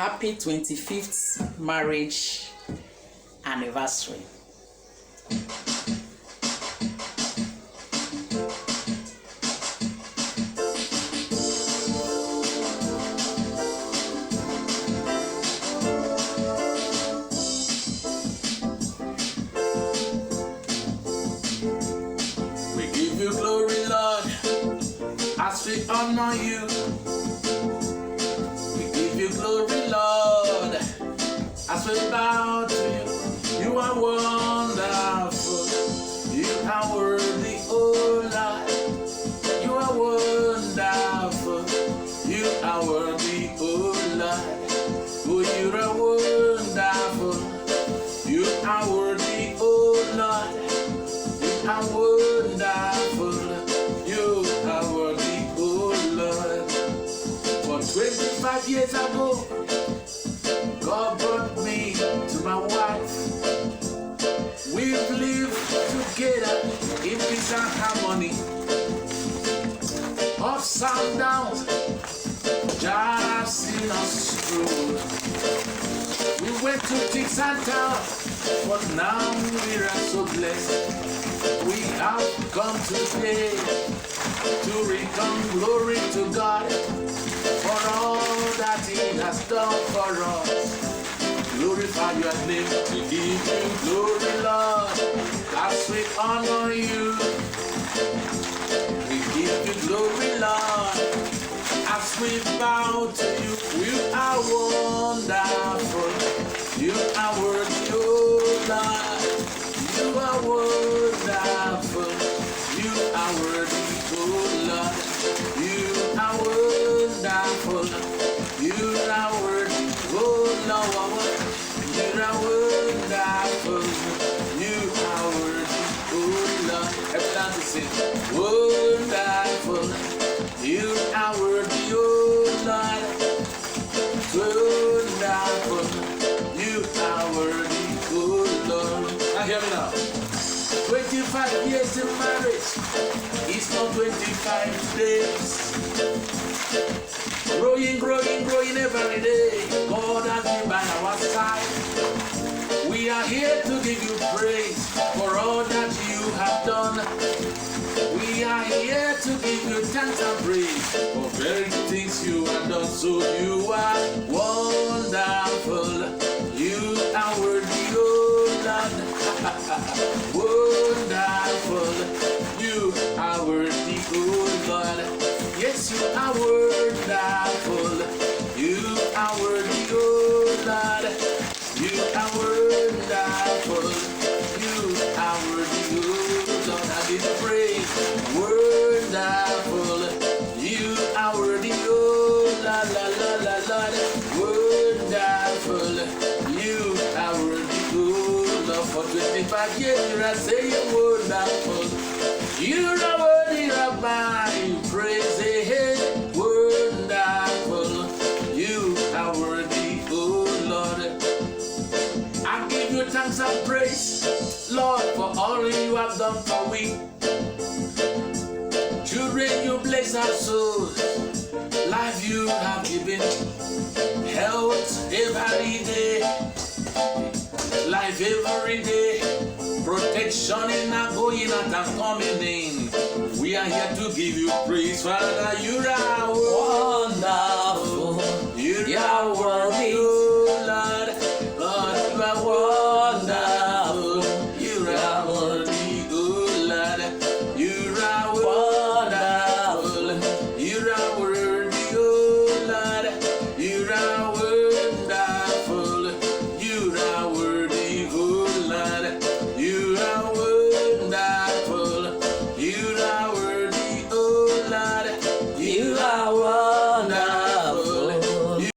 Happy 25th marriage anniversary. We give you glory, Lord, as we honor you. We give you glory, Lord, as we bow to you. You are wonderful. You are worthy, oh Lord. You are wonderful. You are worthy, oh Lord. Oh, you are wonderful. You are worthy, oh Lord. You are wonderful. You are worthy, oh Lord. For 25 years ago, God brought me to my wife. We've lived together in peace and harmony. Ups and downs, Jah has seen us through. We went to things and towns, but now we are so blessed. We have come today to return glory to God for all that He has done for us. Glorify your name, we give you glory, Lord, as we honor you. We give you glory, Lord, as we bow to you. You are wonderful. You are worthy, oh Lord. You are wonderful. You are worthy, oh Lord. You are wonderful. You are worthy, oh Lord. You are wonderful. You are worthy, oh Lord. Every time we sing, wonderful. You are worthy, oh Lord. Wonderful. You are worthy, oh Lord. Now hear me now. 25 years in marriage is not 25 days. Growing every day. God has been by our side. We are here to give you praise for all that you have done. We are here to give you thanks and praise for very things you have done. So you are wonderful. You are worthy, oh Lord. Wonderful. You are worthy, oh Lord. Yes, you are wonderful. You are worthy, oh Lord. You are wonderful. You are worthy, oh Lord. I give you praise. Wonderful. You are worthy, oh la la la la Lord. Wonderful. You are worthy, oh Lord. For 25 years you are saying wonderful. You are worthy of my praise. Wonderful. You are worthy, oh Lord. I give you thanks and praise, Lord, for all you have done for we. Children, you bless our souls. Life you have given. Health every day. Life every day. Protection in our going out and coming in. We are here to give you praise, Father. You are wonderful. You are wonderful.